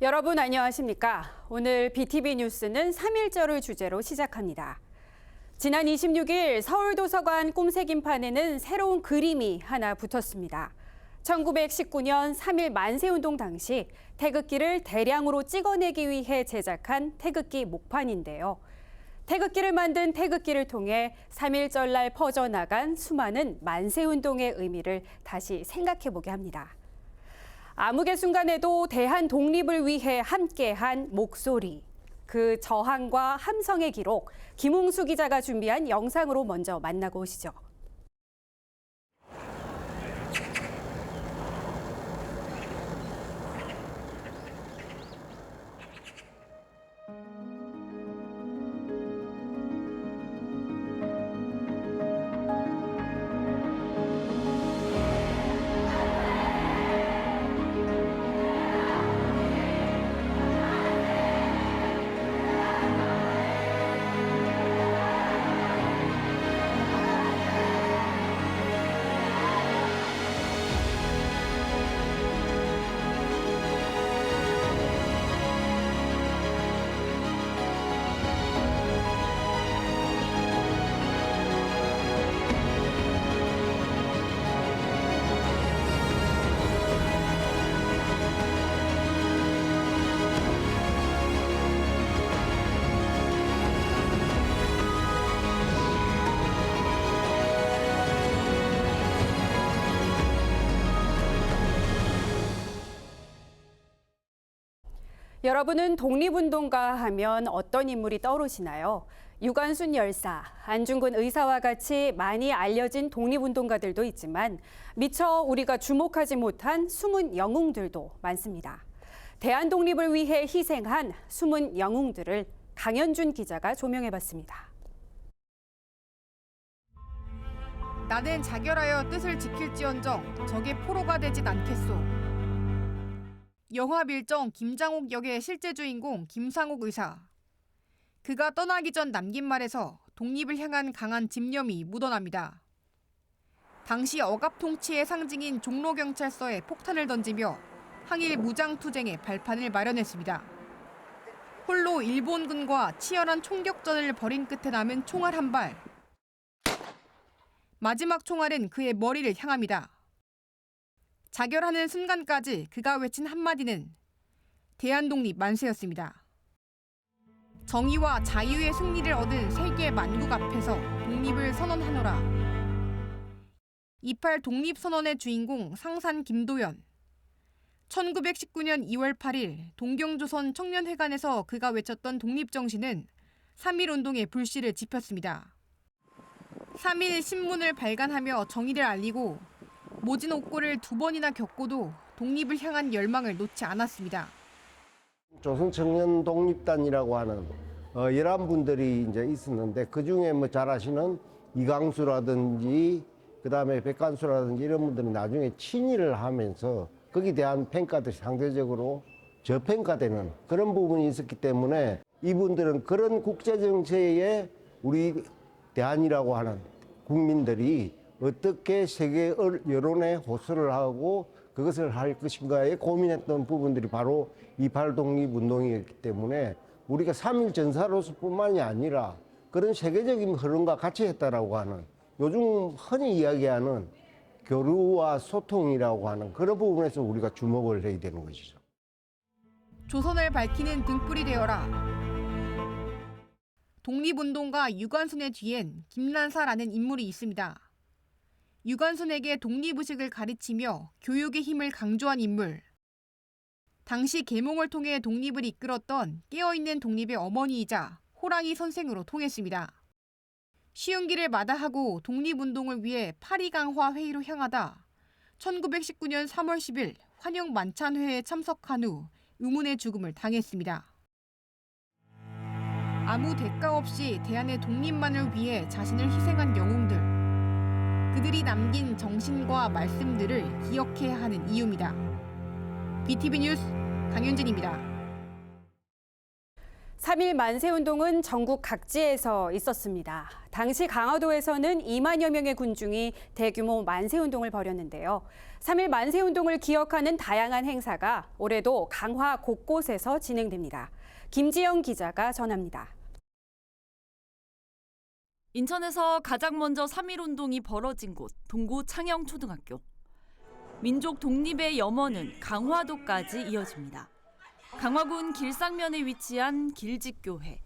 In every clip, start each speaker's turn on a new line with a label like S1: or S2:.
S1: 여러분 안녕하십니까? 오늘 BTV 뉴스는 3.1절을 주제로 시작합니다. 지난 26일 서울도서관 꿈새김판에는 새로운 그림이 하나 붙었습니다. 1919년 3.1 만세운동 당시 태극기를 대량으로 찍어내기 위해 제작한 태극기 목판인데요. 태극기를 만든 태극기를 통해 3.1절날 퍼져나간 수많은 만세운동의 의미를 다시 생각해보게 합니다. 암흑의 순간에도 대한 독립을 위해 함께한 목소리. 그 저항과 함성의 기록, 김웅수 기자가 준비한 영상으로 먼저 만나고 오시죠. 여러분은 독립운동가 하면 어떤 인물이 떠오르시나요? 유관순 열사, 안중근 의사와 같이 많이 알려진 독립운동가들도 있지만 미처 우리가 주목하지 못한 숨은 영웅들도 많습니다. 대한독립을 위해 희생한 숨은 영웅들을 강현준 기자가 조명해봤습니다.
S2: 나는 자결하여 뜻을 지킬지언정 적의 포로가 되진 않겠소. 영화 밀정 김장옥 역의 실제 주인공 김상옥 의사. 그가 떠나기 전 남긴 말에서 독립을 향한 강한 집념이 묻어납니다. 당시 억압 통치의 상징인 종로경찰서에 폭탄을 던지며 항일 무장투쟁의 발판을 마련했습니다. 홀로 일본군과 치열한 총격전을 벌인 끝에 남은 총알 한 발. 마지막 총알은 그의 머리를 향합니다. 자결하는 순간까지 그가 외친 한마디는 대한독립 만세였습니다. 정의와 자유의 승리를 얻은 세계 만국 앞에서 독립을 선언하노라. 28 독립선언의 주인공 상산 김도연. 1919년 2월 8일 동경조선 청년회관에서 그가 외쳤던 독립정신은 3.1운동의 불씨를 지폈습니다. 3.1 신문을 발간하며 정의를 알리고 모진 옥고를 2번이나 겪고도 독립을 향한 열망을 놓지 않았습니다.
S3: 조선청년독립단이라고 하는 11분들이 이제 있었는데 그중에 뭐 잘 아시는 이강수라든지 그다음에 백관수라든지 이런 분들은 나중에 친일을 하면서 거기에 대한 평가들이 상대적으로 저평가되는 그런 부분이 있었기 때문에 이분들은 그런 국제정세에 우리 대한이라고 하는 국민들이 어떻게 세계 여론에 호소를 하고 그것을 할 것인가에 고민했던 부분들이 바로 28 독립운동이었기 때문에 우리가 3.1 전사로서뿐만이 아니라 그런 세계적인 흐름과 같이 했다라고 하는 요즘 흔히 이야기하는 교류와 소통이라고 하는 그런 부분에서 우리가 주목을 해야 되는 것이죠.
S2: 조선을 밝히는 등불이 되어라. 독립운동가 유관순의 뒤엔 김란사라는 인물이 있습니다. 유관순에게 독립의식을 가르치며 교육의 힘을 강조한 인물. 당시 계몽을 통해 독립을 이끌었던 깨어있는 독립의 어머니이자 호랑이 선생으로 통했습니다. 쉬운 길을 마다하고 독립운동을 위해 파리강화 회의로 향하다 1919년 3월 10일 환영 만찬회에 참석한 후 의문의 죽음을 당했습니다. 아무 대가 없이 대한의 독립만을 위해 자신을 희생한 영웅들. 그들이 남긴 정신과 말씀들을 기억해야 하는 이유입니다. BTV 뉴스 강윤진입니다.
S1: 3.1 만세운동은 전국 각지에서 있었습니다. 당시 강화도에서는 2만여 명의 군중이 대규모 만세운동을 벌였는데요. 3.1 만세운동을 기억하는 다양한 행사가 올해도 강화 곳곳에서 진행됩니다. 김지영 기자가 전합니다.
S4: 인천에서 가장 먼저 3.1운동이 벌어진 곳, 동구 창영초등학교. 민족 독립의 염원은 강화도까지 이어집니다. 강화군 길상면에 위치한 길직교회.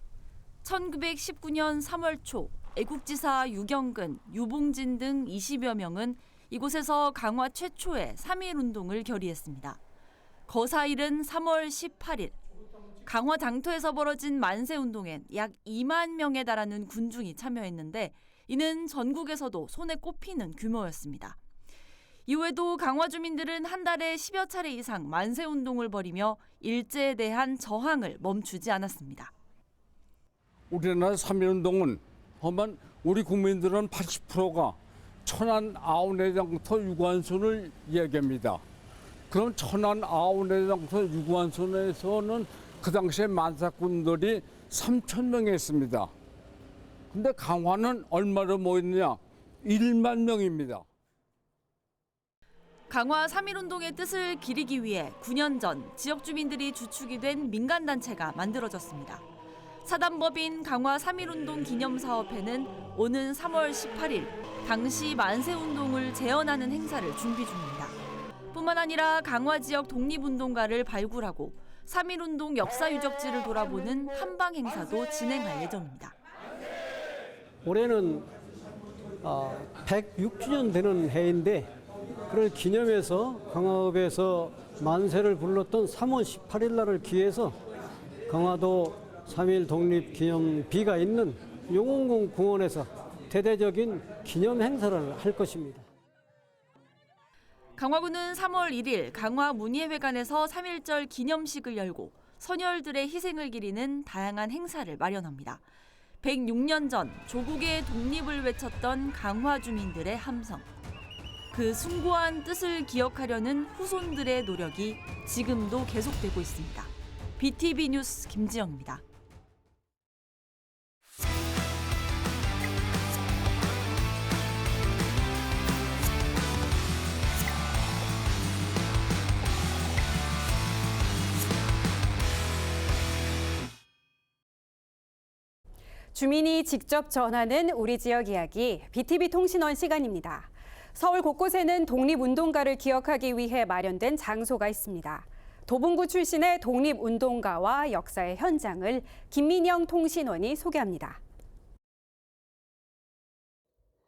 S4: 1919년 3월 초 애국지사 유경근, 유봉진 등 20여 명은 이곳에서 강화 최초의 3.1운동을 결의했습니다. 거사일은 3월 18일. 강화 장터에서 벌어진 만세운동엔 약 2만 명에 달하는 군중이 참여했는데 이는 전국에서도 손에 꼽히는 규모였습니다. 이후에도 강화 주민들은 한 달에 10여 차례 이상 만세운동을 벌이며 일제에 대한 저항을 멈추지 않았습니다.
S5: 우리나라 3.1운동은 하면 우리 국민들은 80%가 천안 아우내장터 유관순을 얘기합니다. 그럼 천안 아우내장터 유관순에서는 그 당시에 만사꾼들이 3,000명이 있습니다. 근데 강화는 얼마로 모였느냐? 1만 명입니다.
S4: 강화 3.1운동의 뜻을 기리기 위해 9년 전 지역 주민들이 주축이 된 민간단체가 만들어졌습니다. 사단법인 강화 3.1운동 기념사업회는 오는 3월 18일 당시 만세운동을 재현하는 행사를 준비 중입니다. 뿐만 아니라 강화 지역 독립운동가를 발굴하고 3.1운동 역사 유적지를 돌아보는 탐방 행사도 진행할 예정입니다.
S6: 올해는 106주년 되는 해인데 그걸 기념해서 강화읍에서 만세를 불렀던 3월 18일 날을 기해서 강화도 3.1 독립기념비가 있는 용원공 공원에서 대대적인 기념 행사를 할 것입니다.
S4: 강화군은 3월 1일 강화 문예회관에서 3.1절 기념식을 열고 선열들의 희생을 기리는 다양한 행사를 마련합니다. 106년 전 조국의 독립을 외쳤던 강화 주민들의 함성. 그 숭고한 뜻을 기억하려는 후손들의 노력이 지금도 계속되고 있습니다. BTV 뉴스 김지영입니다.
S1: 주민이 직접 전하는 우리 지역 이야기, BTV 통신원 시간입니다. 서울 곳곳에는 독립운동가를 기억하기 위해 마련된 장소가 있습니다. 도봉구 출신의 독립운동가와 역사의 현장을 김민영 통신원이 소개합니다.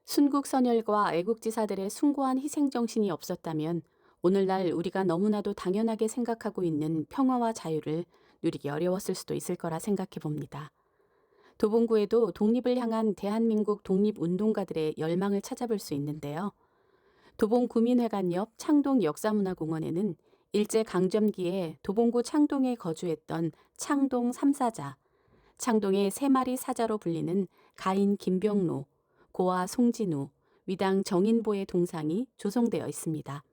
S7: 순국 선열과 애국지사들의 숭고한 희생정신이 없었다면 오늘날 우리가 너무나도 당연하게 생각하고 있는 평화와 자유를 누리기 어려웠을 수도 있을 거라 생각해 봅니다. 도봉구에도 독립을 향한 대한민국 독립운동가들의 열망을 찾아볼 수 있는데요. 도봉구민회관 옆 창동 역사문화공원에는 일제강점기에 도봉구 창동에 거주했던 창동 3사자, 창동의 3마리 사자로 불리는 가인 김병로, 고아 송진우, 위당 정인보의 동상이 조성되어 있습니다.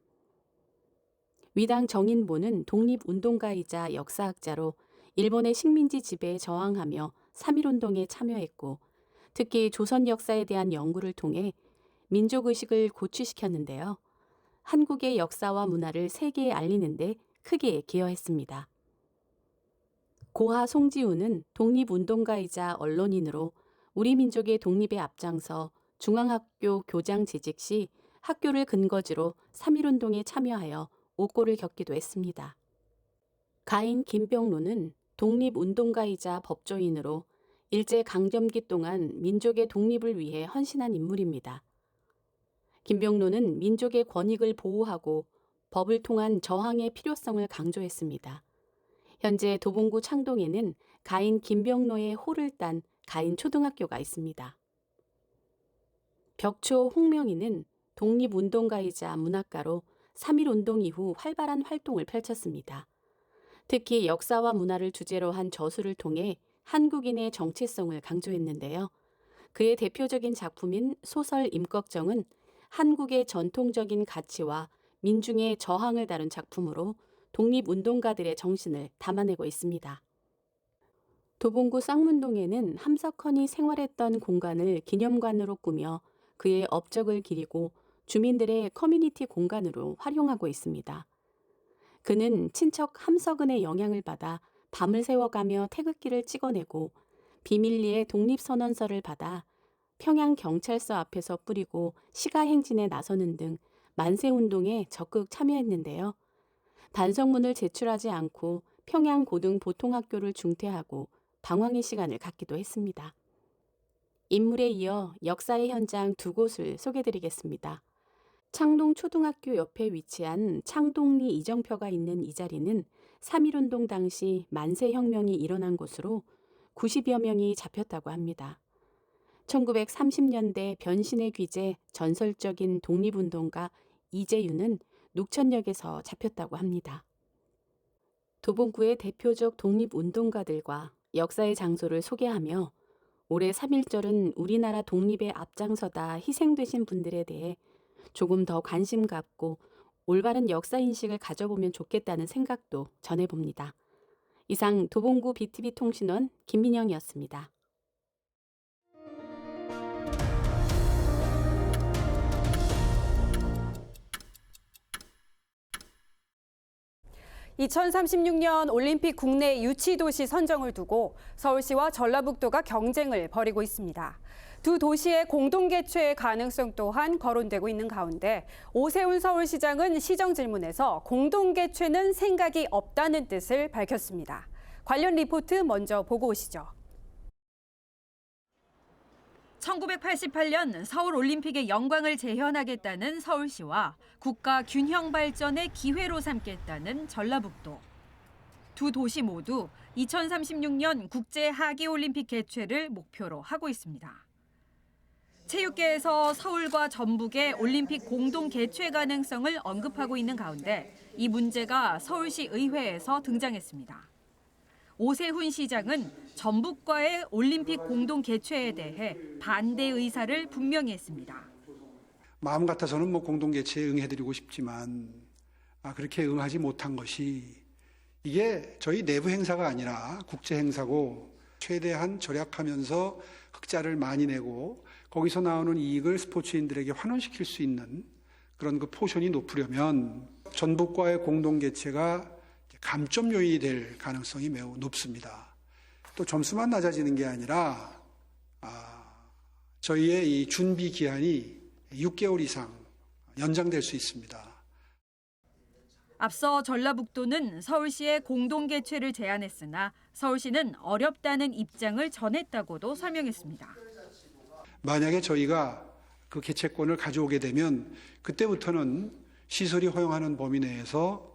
S7: 위당 정인보는 독립운동가이자 역사학자로 일본의 식민지 지배에 저항하며 3.1운동에 참여했고 특히 조선 역사에 대한 연구를 통해 민족의식을 고취시켰는데요. 한국의 역사와 문화를 세계에 알리는 데 크게 기여했습니다. 고하 송지우는 독립운동가이자 언론인으로 우리 민족의 독립에 앞장서 중앙학교 교장 재직 시 학교를 근거지로 3.1운동에 참여하여 옥고를 겪기도 했습니다. 가인 김병로는 독립운동가이자 법조인으로 일제강점기 동안 민족의 독립을 위해 헌신한 인물입니다. 김병로는 민족의 권익을 보호하고 법을 통한 저항의 필요성을 강조했습니다. 현재 도봉구 창동에는 가인 김병로의 호를 딴 가인 초등학교가 있습니다. 벽초 홍명희는 독립운동가이자 문학가로 3.1운동 이후 활발한 활동을 펼쳤습니다. 특히 역사와 문화를 주제로 한 저술을 통해 한국인의 정체성을 강조했는데요. 그의 대표적인 작품인 소설 임꺽정은 한국의 전통적인 가치와 민중의 저항을 다룬 작품으로 독립운동가들의 정신을 담아내고 있습니다. 도봉구 쌍문동에는 함석헌이 생활했던 공간을 기념관으로 꾸며 그의 업적을 기리고 주민들의 커뮤니티 공간으로 활용하고 있습니다. 그는 친척 함석은의 영향을 받아 밤을 새워가며 태극기를 찍어내고 비밀리에 독립선언서를 받아 평양경찰서 앞에서 뿌리고 시가행진에 나서는 등 만세운동에 적극 참여했는데요. 반성문을 제출하지 않고 평양고등보통학교를 중퇴하고 방황의 시간을 갖기도 했습니다. 인물에 이어 역사의 현장 두 곳을 소개드리겠습니다. 창동초등학교 옆에 위치한 창동리 이정표가 있는 이 자리는 3.1운동 당시 만세혁명이 일어난 곳으로 90여 명이 잡혔다고 합니다. 1930년대 변신의 귀재 전설적인 독립운동가 이재윤은 녹천역에서 잡혔다고 합니다. 도봉구의 대표적 독립운동가들과 역사의 장소를 소개하며 올해 3.1절은 우리나라 독립의 앞장서다 희생되신 분들에 대해 조금 더 관심 갖고 올바른 역사인식을 가져보면 좋겠다는 생각도 전해봅니다. 이상 도봉구 BTV 통신원 김민영이었습니다.
S1: 2036년 올림픽 국내 유치도시 선정을 두고 서울시와 전라북도가 경쟁을 벌이고 있습니다. 두 도시의 공동 개최의 가능성 또한 거론되고 있는 가운데 오세훈 서울시장은 시정 질문에서 공동 개최는 생각이 없다는 뜻을 밝혔습니다. 관련 리포트 먼저 보고 오시죠.
S8: 1988년 서울올림픽의 영광을 재현하겠다는 서울시와 국가 균형 발전의 기회로 삼겠다는 전라북도. 두 도시 모두 2036년 국제 하계올림픽 개최를 목표로 하고 있습니다. 체육계에서 서울과 전북의 올림픽 공동 개최 가능성을 언급하고 있는 가운데 이 문제가 서울시 의회에서 등장했습니다. 오세훈 시장은 전북과의 올림픽 공동 개최에 대해 반대 의사를 분명히 했습니다.
S9: 마음 같아서는 공동 개최에 응해드리고 싶지만 그렇게 응하지 못한 것이 이게 저희 내부 행사가 아니라 국제 행사고 최대한 절약하면서 흑자를 많이 내고 거기서 나오는 이익을 스포츠인들에게 환원시킬 수 있는 그런 그 포션이 높으려면 전북과의 공동 개최가 감점 요인이 될 가능성이 매우 높습니다. 또 점수만 낮아지는 게 아니라 저희의 이 준비 기한이 6개월 이상 연장될 수 있습니다.
S8: 앞서 전라북도는 서울시의 공동 개최를 제안했으나 서울시는 어렵다는 입장을 전했다고도 설명했습니다.
S9: 만약에 저희가 그 개최권을 가져오게 되면 그때부터는 시설이 허용하는 범위 내에서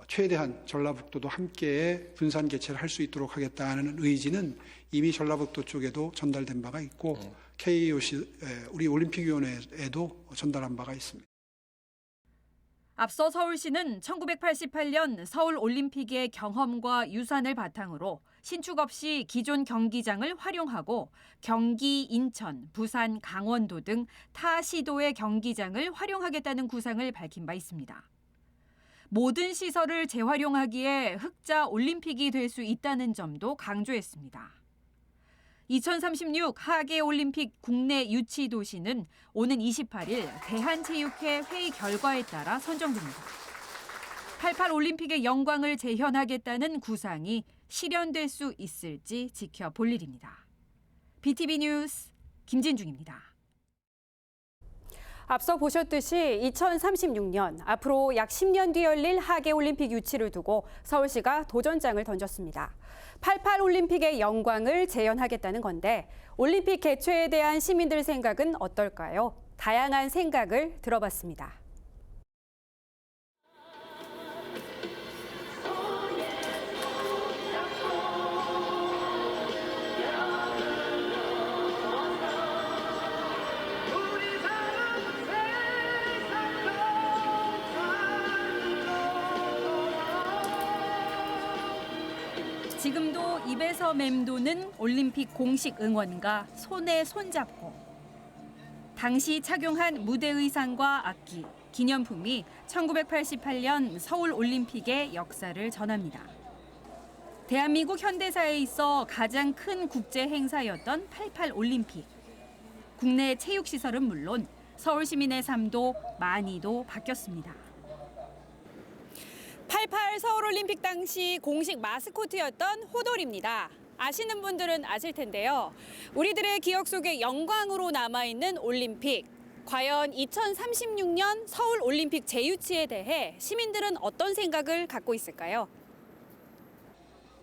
S9: 최대한 전라북도도 함께 분산 개최를 할 수 있도록 하겠다는 의지는 이미 전라북도 쪽에도 전달된 바가 있고 KOC 우리 올림픽위원회에도 전달한 바가 있습니다.
S8: 앞서 서울시는 1988년 서울올림픽의 경험과 유산을 바탕으로 신축 없이 기존 경기장을 활용하고 경기, 인천, 부산, 강원도 등 타 시도의 경기장을 활용하겠다는 구상을 밝힌 바 있습니다. 모든 시설을 재활용하기에 흑자 올림픽이 될 수 있다는 점도 강조했습니다. 2036 하계올림픽 국내 유치 도시는 오는 28일 대한체육회 회의 결과에 따라 선정됩니다. 88 올림픽의 영광을 재현하겠다는 구상이 실현될 수 있을지 지켜볼 일입니다. BTV 뉴스 김진중입니다.
S1: 앞서 보셨듯이 2036년 앞으로 약 10년 뒤 열릴 하계올림픽 유치를 두고 서울시가 도전장을 던졌습니다. 88 올림픽의 영광을 재현하겠다는 건데 올림픽 개최에 대한 시민들 생각은 어떨까요? 다양한 생각을 들어봤습니다.
S8: 지금도 입에서 맴도는 올림픽 공식 응원가 손에 손잡고 당시 착용한 무대 의상과 악기, 기념품이 1988년 서울올림픽의 역사를 전합니다. 대한민국 현대사에 있어 가장 큰 국제 행사였던 88 올림픽. 국내 체육시설은 물론 서울 시민의 삶도 많이도 바뀌었습니다.
S1: 88 서울올림픽 당시 공식 마스코트였던 호돌입니다. 아시는 분들은 아실 텐데요. 우리들의 기억 속에 영광으로 남아있는 올림픽. 과연 2036년 서울올림픽 재유치에 대해 시민들은 어떤 생각을 갖고 있을까요?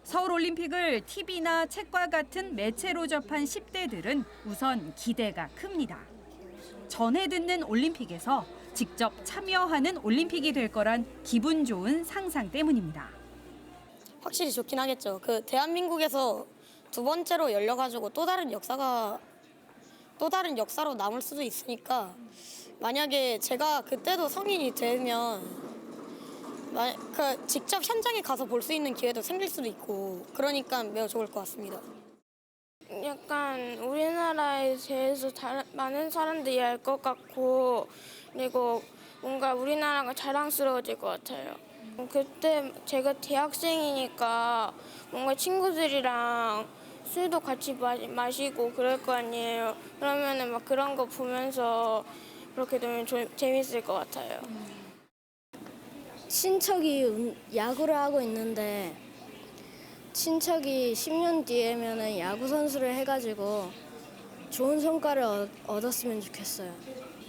S8: 서울올림픽을 TV나 책과 같은 매체로 접한 10대들은 우선 기대가 큽니다. 전해 듣는 올림픽에서 직접 참여하는 올림픽이 될 거란 기분 좋은 상상 때문입니다.
S10: 확실히 좋긴 하겠죠. 대한민국에서 두 번째로 열려가지고 또 다른 역사로 남을 수도 있으니까 만약에 제가 그때도 성인이 되면 직접 현장에 가서 볼 수 있는 기회도 생길 수도 있고 그러니까 매우 좋을 것 같습니다.
S11: 약간 우리나라에 대해서 많은 사람들이 알 것 같고 그리고 뭔가 우리나라가 자랑스러워질 것 같아요. 그때 제가 대학생이니까 뭔가 친구들이랑 술도 같이 마시고 그럴 거 아니에요. 그러면은 막 그런 거 보면서 그렇게 되면 재밌을 것 같아요.
S12: 친척이 야구를 하고 있는데 친척이 10년 뒤에면은 야구 선수를 해가지고 좋은 성과를 얻었으면 좋겠어요.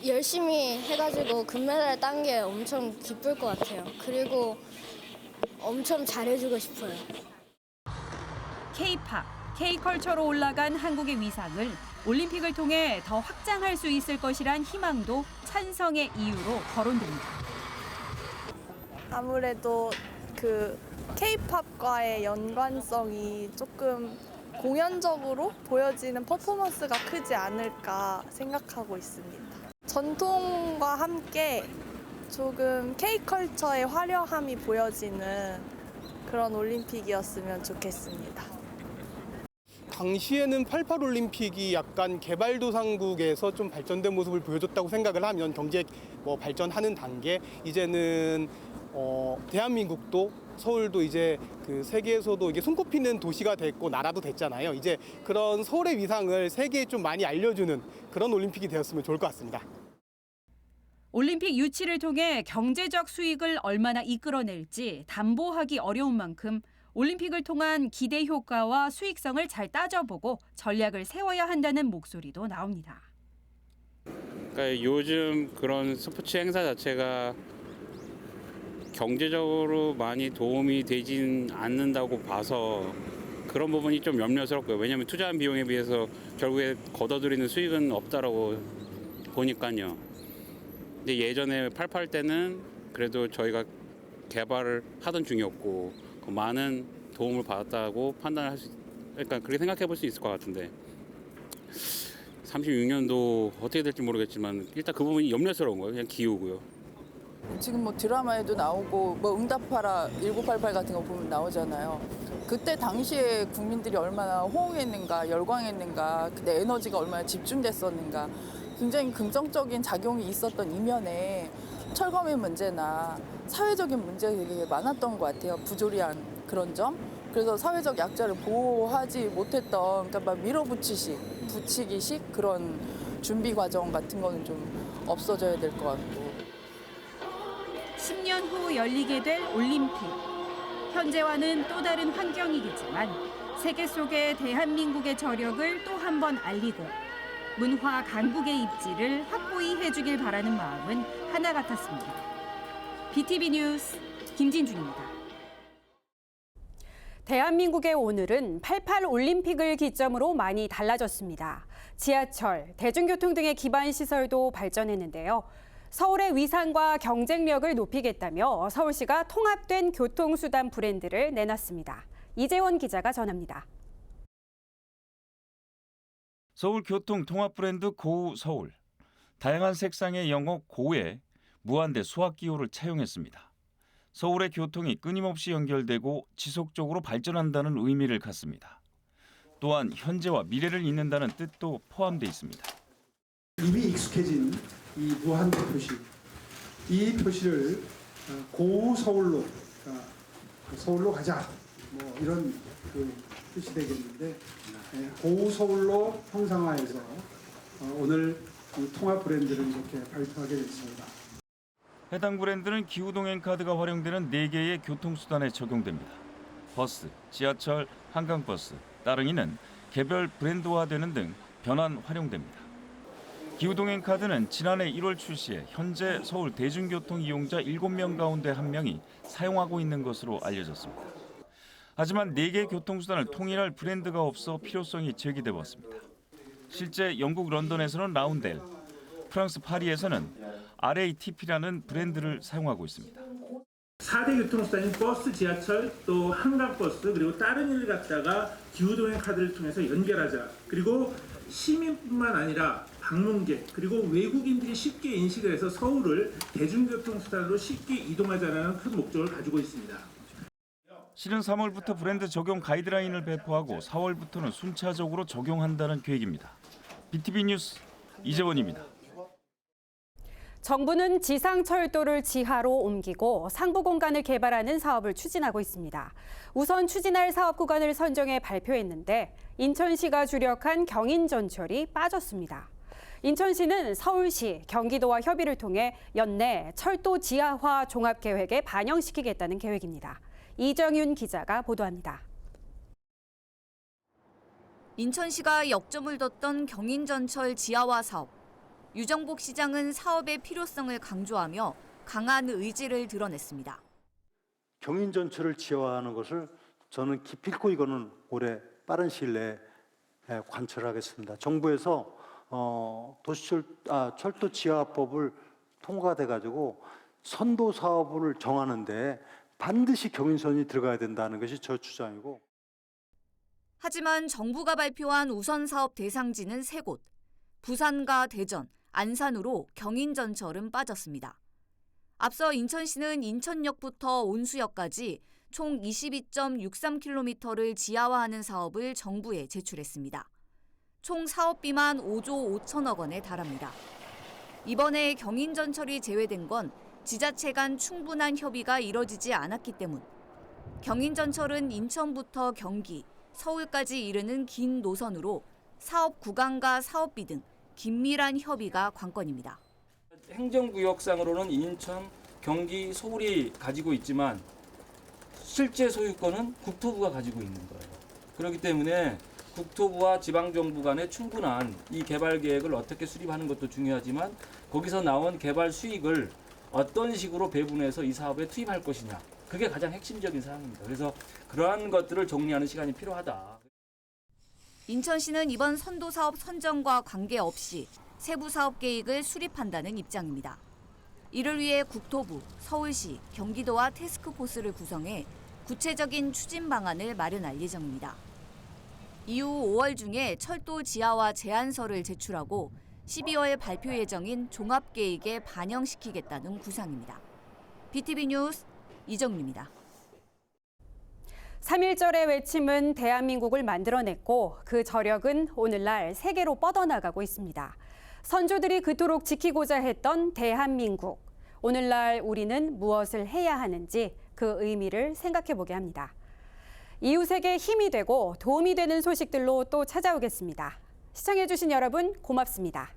S12: 열심히 해가지고 금메달 딴 게 엄청 기쁠 것 같아요. 그리고 엄청 잘해주고 싶어요.
S8: K-팝, K-컬처로 올라간 한국의 위상을 올림픽을 통해 더 확장할 수 있을 것이란 희망도 찬성의 이유로 거론됩니다.
S13: 아무래도 K-팝과의 연관성이 조금 공연적으로 보여지는 퍼포먼스가 크지 않을까 생각하고 있습니다. 전통과 함께 조금 K-컬처의 화려함이 보여지는 그런 올림픽이었으면 좋겠습니다.
S14: 당시에는 88 올림픽이 약간 개발도상국에서 좀 발전된 모습을 보여줬다고 생각을 하면 경제 발전하는 단계 이제는 대한민국도 서울도 이제 세계에서도 이게 손꼽히는 도시가 됐고 나라도 됐잖아요. 이제 그런 서울의 위상을 세계에 좀 많이 알려주는 그런 올림픽이 되었으면 좋을 것 같습니다.
S8: 올림픽 유치를 통해 경제적 수익을 얼마나 이끌어낼지 담보하기 어려운 만큼 올림픽을 통한 기대 효과와 수익성을 잘 따져보고 전략을 세워야 한다는 목소리도 나옵니다.
S15: 그러니까 요즘 그런 스포츠 행사 자체가 경제적으로 많이 도움이 되진 않는다고 봐서 그런 부분이 좀 염려스럽고요. 왜냐하면 투자한 비용에 비해서 결국에 거둬들이는 수익은 없다라고 보니까요. 근데 예전에 88 때는 그래도 저희가 개발을 하던 중이었고 많은 도움을 받았다고 판단할 수, 그러니까 그렇게 생각해 볼 수 있을 것 같은데 36년도 어떻게 될지 모르겠지만 일단 그 부분이 염려스러운 거예요. 그냥 기우고요.
S16: 지금 드라마에도 나오고 응답하라 1988 같은 거 보면 나오잖아요. 그때 당시에 국민들이 얼마나 호응했는가, 열광했는가, 그때 에너지가 얼마나 집중됐었는가 굉장히 긍정적인 작용이 있었던 이면에 철거의 문제나 사회적인 문제가 되게 많았던 것 같아요. 부조리한 그런 점. 그래서 사회적 약자를 보호하지 못했던 그러니까 막 붙이기식 그런 준비 과정 같은 거는 좀 없어져야 될 것 같고.
S8: 10년 후 열리게 될 올림픽. 현재와는 또 다른 환경이겠지만 세계 속의 대한민국의 저력을 또 한 번 알리고 문화 강국의 입지를 확고히 해주길 바라는 마음은 하나 같았습니다. BTV 뉴스 김진중입니다.
S1: 대한민국의 오늘은 88 올림픽을 기점으로 많이 달라졌습니다. 지하철, 대중교통 등의 기반 시설도 발전했는데요. 서울의 위상과 경쟁력을 높이겠다며 서울시가 통합된 교통수단 브랜드를 내놨습니다. 이재원 기자가 전합니다.
S17: 서울 교통 통합 브랜드 고우 서울. 다양한 색상의 영어 고에 무한대 수학 기호를 차용했습니다. 서울의 교통이 끊임없이 연결되고 지속적으로 발전한다는 의미를 갖습니다. 또한 현재와 미래를 잇는다는 뜻도 포함되어 있습니다.
S9: 이미 익숙해진 이 무한대 표시, 이 표시를 고우 서울로 가자 뭐 이런 그 뜻이 되겠는데 고우 서울로 형상화해서 오늘 이 통합 브랜드를 이렇게 발표하게 됐습니다.
S17: 해당 브랜드는 기후동행 카드가 활용되는 4개의 교통수단에 적용됩니다. 버스, 지하철, 한강버스, 따릉이는 개별 브랜드화되는 등 변환 활용됩니다. 기후동행 카드는 지난해 1월 출시해 현재 서울 대중교통 이용자 7명 가운데 1명이 사용하고 있는 것으로 알려졌습니다. 하지만 4개 교통수단을 통일할 브랜드가 없어 필요성이 제기돼 왔습니다. 실제 영국 런던에서는 라운델, 프랑스 파리에서는 RATP라는 브랜드를 사용하고 있습니다.
S18: 4대 교통수단인 버스, 지하철, 또 한강버스 그리고 따릉이를 갖다가 기후동행 카드를 통해서 연결하자. 그리고 시민뿐만 아니라 방문객 그리고 외국인들이 쉽게 인식을 해서 서울을 대중교통수단으로 쉽게 이동하자는 큰 목적을 가지고 있습니다.
S17: 실은 3월부터 브랜드 적용 가이드라인을 배포하고 4월부터는 순차적으로 적용한다는 계획입니다. BTV 뉴스 이재원입니다.
S1: 정부는 지상철도를 지하로 옮기고 상부 공간을 개발하는 사업을 추진하고 있습니다. 우선 추진할 사업 구간을 선정해 발표했는데 인천시가 주력한 경인전철이 빠졌습니다. 인천시는 서울시, 경기도와 협의를 통해 연내 철도 지하화 종합계획에 반영시키겠다는 계획입니다. 이정윤 기자가 보도합니다.
S4: 인천시가 역점을 뒀던 경인전철 지하화 사업. 유정복 시장은 사업의 필요성을 강조하며 강한 의지를 드러냈습니다.
S19: 경인전철을 지하화하는 것을 저는 기필코 이거는 올해 빠른 시일 내에 관철하겠습니다. 정부에서 철도 지하화법을 통과돼 가지고 선도 사업을 정하는데 반드시 경인선이 들어가야 된다는 것이 저 주장이고.
S4: 하지만 정부가 발표한 우선 사업 대상지는 3곳. 부산과 대전, 안산으로 경인전철은 빠졌습니다. 앞서 인천시는 인천역부터 온수역까지 총 22.63km를 지하화하는 사업을 정부에 제출했습니다. 총 사업비만 5조 5천억 원에 달합니다. 이번에 경인전철이 제외된 건 지자체 간 충분한 협의가 이뤄지지 않았기 때문. 경인전철은 인천부터 경기, 서울까지 이르는 긴 노선으로 사업 구간과 사업비 등 긴밀한 협의가 관건입니다.
S20: 행정구역상으로는 인천, 경기, 서울이 가지고 있지만 실제 소유권은 국토부가 가지고 있는 거예요. 그렇기 때문에 국토부와 지방정부 간의 충분한 이 개발 계획을 어떻게 수립하는 것도 중요하지만 거기서 나온 개발 수익을 어떤 식으로 배분해서 이 사업에 투입할 것이냐. 그게 가장 핵심적인 사항입니다. 그래서 그러한 것들을 정리하는 시간이 필요하다.
S4: 인천시는 이번 선도 사업 선정과 관계없이 세부 사업 계획을 수립한다는 입장입니다. 이를 위해 국토부, 서울시, 경기도와 태스크포스를 구성해 구체적인 추진 방안을 마련할 예정입니다. 이후 5월 중에 철도 지하화 제안서를 제출하고 12월 발표 예정인 종합계획에 반영시키겠다는 구상입니다. BTV 뉴스 이정미입니다.
S1: 3.1절의 외침은 대한민국을 만들어냈고 그 저력은 오늘날 세계로 뻗어나가고 있습니다. 선조들이 그토록 지키고자 했던 대한민국. 오늘날 우리는 무엇을 해야 하는지 그 의미를 생각해보게 합니다. 이웃에게 힘이 되고 도움이 되는 소식들로 또 찾아오겠습니다. 시청해주신 여러분 고맙습니다.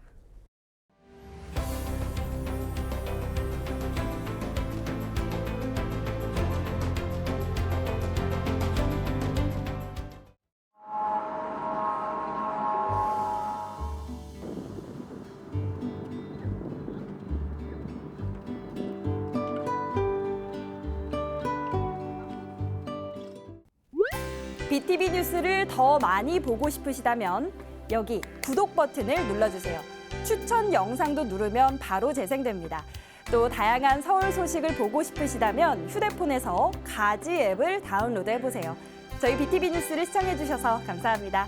S21: BTV 뉴스를 더 많이 보고 싶으시다면 여기 구독 버튼을 눌러주세요. 추천 영상도 누르면 바로 재생됩니다. 또 다양한 서울 소식을 보고 싶으시다면 휴대폰에서 가지 앱을 다운로드해보세요. 저희 BTV 뉴스를 시청해주셔서 감사합니다.